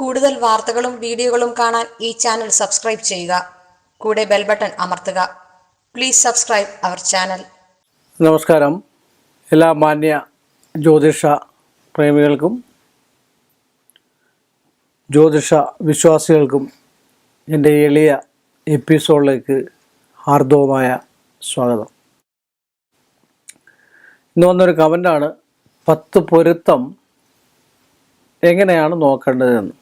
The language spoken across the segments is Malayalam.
കൂടുതൽ വാർത്തകളും വീഡിയോകളും കാണാൻ ഈ ചാനൽ സബ്സ്ക്രൈബ് ചെയ്യുക. കൂടെ ബെൽ ബട്ടൺ അമർത്തുക. Please subscribe our channel. നമസ്കാരം. എല്ലാ മാന്യ ജ്യോതിഷ പ്രേമികൾക്കും ജ്യോതിഷ വിശ്വാസികൾക്കും എൻ്റെ എളിയ എപ്പിസോഡിലേക്ക് ഹാർദവമായ സ്വാഗതം. ഇന്ന് വന്നൊരു കമൻ്റാണ്, 10 പൊരുത്തം എങ്ങനെയാണ് നോക്കേണ്ടതെന്ന്.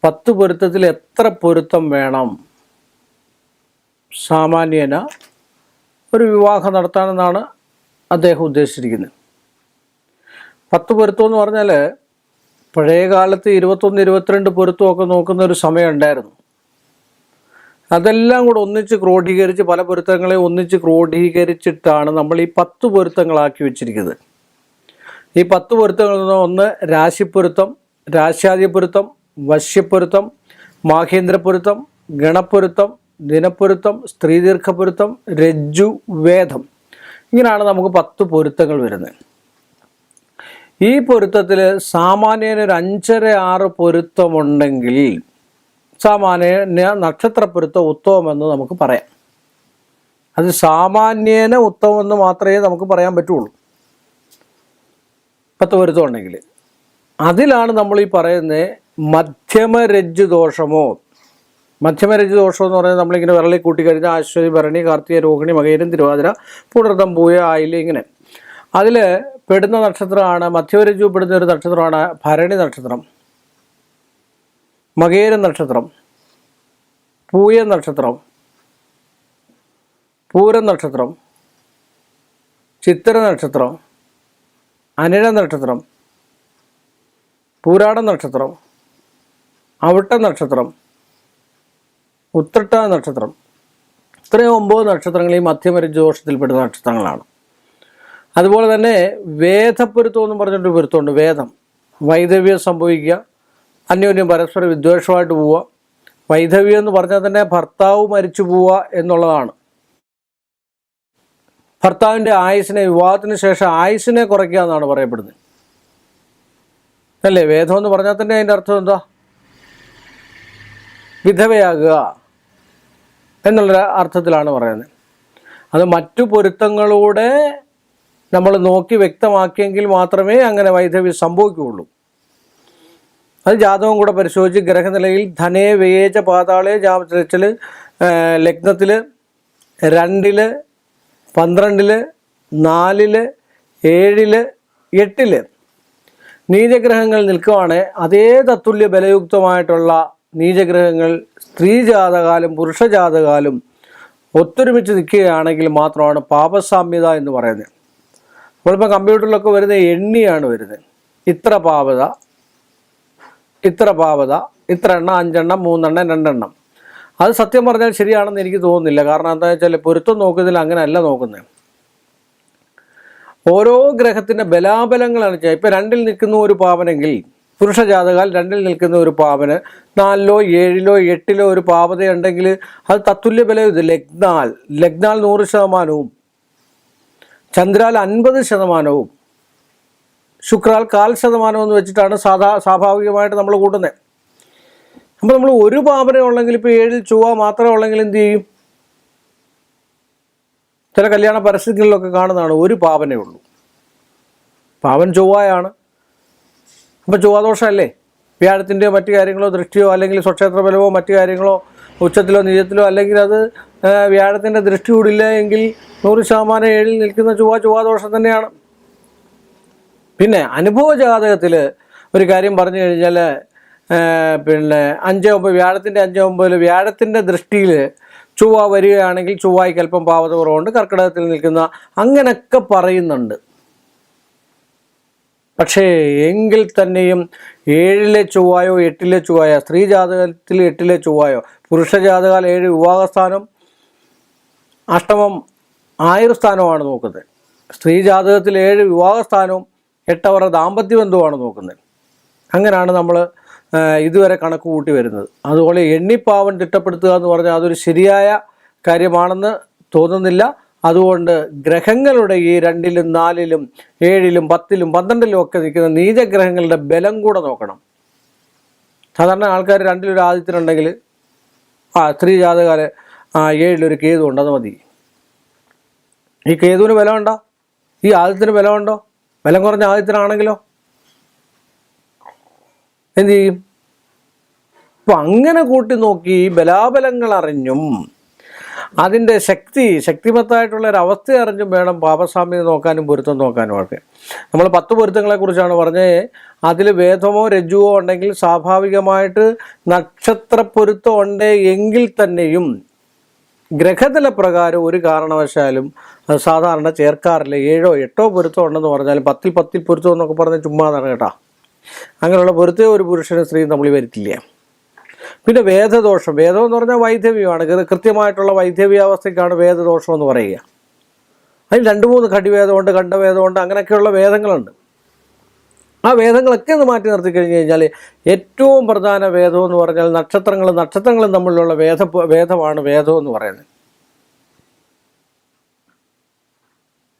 10 പൊരുത്തത്തിൽ എത്ര പൊരുത്തം വേണം സാമാന്യേന ഒരു വിവാഹം നടത്താനെന്നാണ് അദ്ദേഹം ഉദ്ദേശിച്ചിരിക്കുന്നത്. 10 പൊരുത്തം എന്ന് പറഞ്ഞാൽ പഴയ കാലത്ത് 21, 22 പൊരുത്തമൊക്കെ നോക്കുന്ന ഒരു സമയം ഉണ്ടായിരുന്നു. അതെല്ലാം കൂടെ ഒന്നിച്ച് ക്രോഡീകരിച്ച് പല പൊരുത്തങ്ങളെ ഒന്നിച്ച് ക്രോഡീകരിച്ചിട്ടാണ് നമ്മൾ ഈ 10 പൊരുത്തങ്ങളാക്കി വെച്ചിരിക്കുന്നത്. ഈ 10 പൊരുത്തങ്ങളിൽ നിന്ന് ഒന്ന് രാശിപ്പൊരുത്തം, രാശ്യാധിപൊരുത്തം, വശ്യപ്പൊരുത്തം, മാഹേന്ദ്രപ്പൊരുത്തം, ഗണപ്പൊരുത്തം, ദിനപ്പൊരുത്തം, സ്ത്രീദീർഘപ്പൊരുത്തം, രജ്ജു, വേദം. ഇങ്ങനെയാണ് നമുക്ക് 10 പൊരുത്തങ്ങൾ വരുന്നത്. ഈ പൊരുത്തത്തിൽ സാമാന്യേന ഒരു 5-6 പൊരുത്തമുണ്ടെങ്കിൽ സാമാന്യേന നക്ഷത്രപ്പൊരുത്തം ഉത്തമമെന്ന് നമുക്ക് പറയാം. അത് സാമാന്യേന ഉത്തമമെന്ന് മാത്രമേ നമുക്ക് പറയാൻ പറ്റുള്ളൂ. 10 പൊരുത്തം ഉണ്ടെങ്കിൽ അതിലാണ് നമ്മൾ ഈ പറയുന്നത് മധ്യമരജ്ജു ദോഷമോ. മധ്യമരജ്ജു ദോഷം എന്ന് പറയുന്നത് നമ്മളിങ്ങനെ വിരളി കൂട്ടിക്കഴിഞ്ഞാൽ അശ്വതി, ഭരണി, കാർത്തിക, രോഹിണി, മകയിരം, തിരുവാതിര, പുണർതം, പൂയ, ആയില്യം, ഇങ്ങനെ അതിൽ പെടുന്ന നക്ഷത്രമാണ്. മധ്യമരജ്ജു പെടുന്ന ഒരു നക്ഷത്രമാണ് ഭരണി നക്ഷത്രം, മകയിരം നക്ഷത്രം, പൂയ നക്ഷത്രം, പൂരം നക്ഷത്രം, ചിത്തിര നക്ഷത്രം, അനിഴ നക്ഷത്രം, പൂരാട നക്ഷത്രം, അവിട്ട നക്ഷത്രം, ഉത്രട്ട നക്ഷത്രം. ഇത്രയും 9 നക്ഷത്രങ്ങൾ ഈ മധ്യമരജ്ജു ദോഷത്തിൽപ്പെടുന്ന നക്ഷത്രങ്ങളാണ്. അതുപോലെ തന്നെ വേദപ്പൊരുത്തം എന്ന് പറഞ്ഞിട്ടൊരു പൊരുത്തമുണ്ട്. വേദം, വൈധവ്യം സംഭവിക്കുക, അന്യോന്യം പരസ്പര വിദ്വേഷമായിട്ട് പോവുക. വൈധവ്യം എന്ന് പറഞ്ഞാൽ തന്നെ ഭർത്താവ് മരിച്ചു പോവുക എന്നുള്ളതാണ്. ഭർത്താവിൻ്റെ ആയുസ്സിനെ, വിവാഹത്തിന് ശേഷം ആയുസ്സിനെ കുറയ്ക്കുക എന്നാണ് പറയപ്പെടുന്നത്, അല്ലേ? വേദം എന്ന് പറഞ്ഞാൽ തന്നെ അതിൻ്റെ അർത്ഥം എന്താ? വിധവയാകുക എന്നുള്ള അർത്ഥത്തിലാണ് പറയുന്നത്. അത് മറ്റു പൊരുത്തങ്ങളൂടെ നമ്മൾ നോക്കി വ്യക്തമാക്കിയെങ്കിൽ മാത്രമേ അങ്ങനെ വൈധവ്യം സംഭവിക്കുകയുള്ളൂ. അത് ജാതകം കൂടെ പരിശോധിച്ച് ഗ്രഹനിലയിൽ ധനേ, വേജ, പാതാളെ, ജാമത്തിൽ, ലഗ്നത്തിൽ 2, 12, 4, 7, 8 നീചഗ്രഹങ്ങൾ നിൽക്കുവാണ്. അതേ തത്തുല്യ ബലയുക്തമായിട്ടുള്ള നീചഗ്രഹങ്ങൾ സ്ത്രീജാതകാലും പുരുഷജാതകാലും ഒത്തൊരുമിച്ച് നിൽക്കുകയാണെങ്കിൽ മാത്രമാണ് പാപസാമ്യത എന്ന് പറയുന്നത്. നമ്മളിപ്പോൾ കമ്പ്യൂട്ടറിലൊക്കെ വരുന്ന എണ്ണിയാണ് വരുന്നത്. ഇത്ര പാപത, ഇത്ര പാപത, ഇത്ര എണ്ണം, 5 എണ്ണം, 3 എണ്ണം, 2 എണ്ണം. അത് സത്യം പറഞ്ഞാൽ ശരിയാണെന്ന് എനിക്ക് തോന്നുന്നില്ല. കാരണം എന്താ വെച്ചാൽ പൊരുത്തം നോക്കുന്നതിൽ അങ്ങനെയല്ല നോക്കുന്നത്. ഓരോ ഗ്രഹത്തിൻ്റെ ബലാബലങ്ങളാണ് ചെയ്യുക. ഇപ്പം 2-ൽ നിൽക്കുന്ന ഒരു പാവനെങ്കിൽ പുരുഷജാതകാൽ 2-ൽ നിൽക്കുന്ന ഒരു പാവന് 4-ലോ 7-ലോ 8-ലോ ഒരു പാവതയുണ്ടെങ്കിൽ അത് തത്തുല്യ ബലം. ഇത് ലഗ്നാൽ 100%, ചന്ദ്രാൽ 50%, ശുക്രാൽ 0.25% എന്ന് വെച്ചിട്ടാണ് സ്വാഭാവികമായിട്ട് നമ്മൾ കൂട്ടുന്നത്. അപ്പോൾ നമ്മൾ ഒരു പാവന ഉള്ളെങ്കിൽ, ഇപ്പോൾ 7-ൽ ചൊവ്വ മാത്രമേ ഉള്ളെങ്കിൽ എന്ത് ചെയ്യും? ചില കല്യാണ പരസ്യങ്ങളിലൊക്കെ കാണുന്നതാണ് ഒരു പാവനേ ഉള്ളൂ, പാവൻ ചൊവ്വയാണ്. അപ്പോൾ ചൊവ്വാദോഷമല്ലേ? വ്യാഴത്തിൻ്റെയോ മറ്റു കാര്യങ്ങളോ ദൃഷ്ടിയോ അല്ലെങ്കിൽ സ്വക്ഷേത്ര ബലമോ മറ്റു കാര്യങ്ങളോ ഉച്ചത്തിലോ നീചത്തിലോ അല്ലെങ്കിൽ അത് വ്യാഴത്തിൻ്റെ ദൃഷ്ടി കൂടില്ല എങ്കിൽ 100% 7-ൽ നിൽക്കുന്ന ചൊവ്വാദോഷം തന്നെയാണ്. പിന്നെ അനുഭവ ജാതകത്തിൽ ഒരു കാര്യം പറഞ്ഞു കഴിഞ്ഞാൽ, പിന്നെ 5-9 വ്യാഴത്തിൻ്റെ 5-9 വ്യാഴത്തിൻ്റെ ദൃഷ്ടിയിൽ ചൊവ്വ വരികയാണെങ്കിൽ ചൊവ്വായ്ക്ക് അല്പം പാവത കുറവുണ്ട്, കർക്കിടകത്തിൽ നിൽക്കുന്ന അങ്ങനെയൊക്കെ പറയുന്നുണ്ട്. പക്ഷേ എങ്കിൽ തന്നെയും 7-ലെ ചൊവ്വായോ 8-ലെ ചൊവ്വായോ, സ്ത്രീ ജാതകത്തിൽ 8-ലെ ചൊവ്വായോ, പുരുഷജാതകാൽ 7 വിവാഹസ്ഥാനം, അഷ്ടമം ആയുർസ്ഥാനമാണ് നോക്കുന്നത്. സ്ത്രീ ജാതകത്തിൽ 7 വിവാഹസ്ഥാനവും 8 അവരുടെ ദാമ്പത്യബന്ധവുമാണ് നോക്കുന്നത്. അങ്ങനെയാണ് നമ്മൾ ഇതുവരെ കണക്ക് കൂട്ടി വരുന്നത്. അതുപോലെ എണ്ണിപ്പാവൻ തിട്ടപ്പെടുത്തുക എന്ന് പറഞ്ഞാൽ അതൊരു ശരിയായ കാര്യമാണെന്ന് തോന്നുന്നില്ല. അതുകൊണ്ട് ഗ്രഹങ്ങളുടെ ഈ 2-ലും 4-ലും 7-ലും 10-ലും 12-ലും ഒക്കെ നിൽക്കുന്ന നീചഗ്രഹങ്ങളുടെ ബലം കൂടെ നോക്കണം. സാധാരണ ആൾക്കാർ രണ്ടിലൊരു ആദിത്യനുണ്ടെങ്കിൽ സ്ത്രീ ജാതകാല് 7 കേതു ഉണ്ട്, അത് മതി. ഈ കേതുവിന് ബലമുണ്ടോ? ഈ ആദിത്യന് ബലമുണ്ടോ? ബലം കുറഞ്ഞ ആദിത്യനാണെങ്കിലോ എന്തു ചെയ്യും? അപ്പം അങ്ങനെ കൂട്ടി നോക്കി ബലാബലങ്ങൾ അറിഞ്ഞും അതിൻ്റെ ശക്തിമത്തായിട്ടുള്ള ഒരു അവസ്ഥ അറിഞ്ഞും വേണം പാപസാമ്യത നോക്കാനും പൊരുത്തം നോക്കാനുമൊക്കെ. നമ്മൾ 10 പൊരുത്തങ്ങളെക്കുറിച്ചാണ് പറഞ്ഞത്. അതിൽ വേദമോ രജ്ജുവോ ഉണ്ടെങ്കിൽ സ്വാഭാവികമായിട്ട് നക്ഷത്ര പൊരുത്തം ഉണ്ട് എങ്കിൽ തന്നെയും ഗ്രഹതല പ്രകാരം ഒരു കാരണവശാലും അത് സാധാരണ ചേർക്കാറില്ല. 7 8 പൊരുത്തം ഉണ്ടെന്ന് പറഞ്ഞാലും 10 പൊരുത്തം എന്നൊക്കെ പറഞ്ഞാൽ ചുമ്മാതാണ് കേട്ടോ. അങ്ങനെയുള്ള പൊരുത്തം ഒരു പുരുഷനും സ്ത്രീയും തമ്മിൽ വരുത്തില്ല. പിന്നെ വേദദോഷം, വേദം എന്ന് പറഞ്ഞാൽ വൈധവ്യമാണ്. കൃത്യമായിട്ടുള്ള വൈധവ്യാവസ്ഥയ്ക്കാണ് വേദദോഷം എന്ന് പറയുക. അതിൽ 2-3 ഘടിവേദമുണ്ട്, ഖണ്ഡവേദമുണ്ട്, അങ്ങനെയൊക്കെയുള്ള വേദങ്ങളുണ്ട്. ആ വേദങ്ങളൊക്കെ ഒന്ന് മാറ്റി നിർത്തി കഴിഞ്ഞ് കഴിഞ്ഞാൽ ഏറ്റവും പ്രധാന വേദം എന്ന് പറഞ്ഞാൽ നക്ഷത്രങ്ങളും തമ്മിലുള്ള വേദമാണ് വേദം എന്ന് പറയുന്നത്.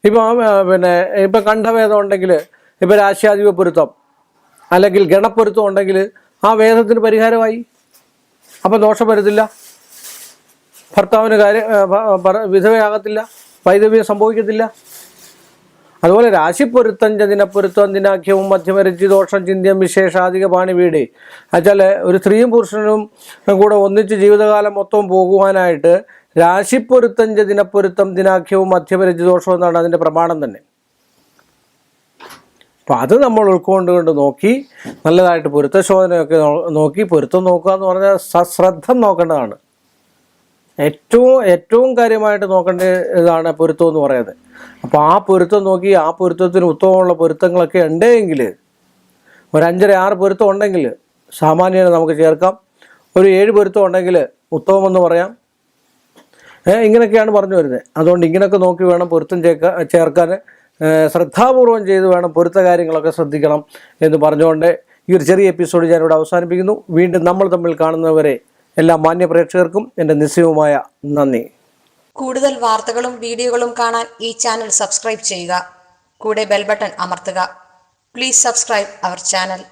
ഇപ്പം ഖണ്ഡവേദം ഉണ്ടെങ്കിൽ, ഇപ്പം രാശ്യാധിപ പൊരുത്തം അല്ലെങ്കിൽ ഗണപ്പൊരുത്തം ഉണ്ടെങ്കിൽ ആ വേദത്തിന് പരിഹാരമായി. അപ്പം ദോഷം വരത്തില്ല, ഭർത്താവിന് വിധവയാകത്തില്ല, വൈധവ്യം സംഭവിക്കത്തില്ല. അതുപോലെ രാശിപ്പൊരുത്തം ദിനപ്പൊരുത്തം ദിനാഖ്യവും മധ്യമരജി ദോഷം ചിന്യം വിശേഷാധിക പാണി വീട് എന്നുവെച്ചാൽ ഒരു സ്ത്രീയും പുരുഷനും കൂടെ ഒന്നിച്ച് ജീവിതകാലം മൊത്തം പോകുവാനായിട്ട് രാശിപ്പൊരുത്തം ദിനപ്പൊരുത്തം ദിനാഖ്യവും മധ്യമരജി ദോഷം എന്നാണ് അതിൻ്റെ പ്രമാണം തന്നെ. അപ്പം അത് നമ്മൾ ഉൾക്കൊണ്ടുകൊണ്ട് നോക്കി നല്ലതായിട്ട് പൊരുത്തശോധനയൊക്കെ നോക്കി പൊരുത്തം നോക്കുക എന്ന് പറഞ്ഞാൽ സശ്രദ്ധ നോക്കേണ്ടതാണ്. ഏറ്റവും കാര്യമായിട്ട് നോക്കേണ്ട ഇതാണ് പൊരുത്തം എന്ന് പറയുന്നത്. അപ്പോൾ ആ പൊരുത്തം നോക്കി ആ പൊരുത്തത്തിന് ഉത്തമമുള്ള പൊരുത്തങ്ങളൊക്കെ ഉണ്ടെങ്കിൽ ഒരു 5-6 പൊരുത്തം ഉണ്ടെങ്കിൽ സാമാന്യനെ നമുക്ക് ചേർക്കാം. ഒരു 7 പൊരുത്തം ഉണ്ടെങ്കിൽ ഉത്തമമെന്ന് പറയാം. ഇങ്ങനെയൊക്കെയാണ് പറഞ്ഞു വരുന്നത്. അതുകൊണ്ട് ഇങ്ങനെയൊക്കെ നോക്കി വേണം പൊരുത്തം ചേർക്കാൻ. ശ്രദ്ധാപൂർവം ചെയ്ത് വേണം പൊരുത്ത കാര്യങ്ങളൊക്കെ ശ്രദ്ധിക്കണം എന്ന് പറഞ്ഞുകൊണ്ട് ഈ ഒരു ചെറിയ എപ്പിസോഡ് ഞാനിവിടെ അവസാനിപ്പിക്കുന്നു. വീണ്ടും നമ്മൾ തമ്മിൽ കാണുന്നവരെ എല്ലാ മാന്യ പ്രേക്ഷകർക്കും എൻ്റെ നിശ്ചയവുമായ നന്ദി. കൂടുതൽ വാർത്തകളും വീഡിയോകളും കാണാൻ ഈ ചാനൽ സബ്സ്ക്രൈബ് ചെയ്യുക. കൂടെ ബെൽ ബട്ടൺ അമർത്തുക. Please subscribe our channel.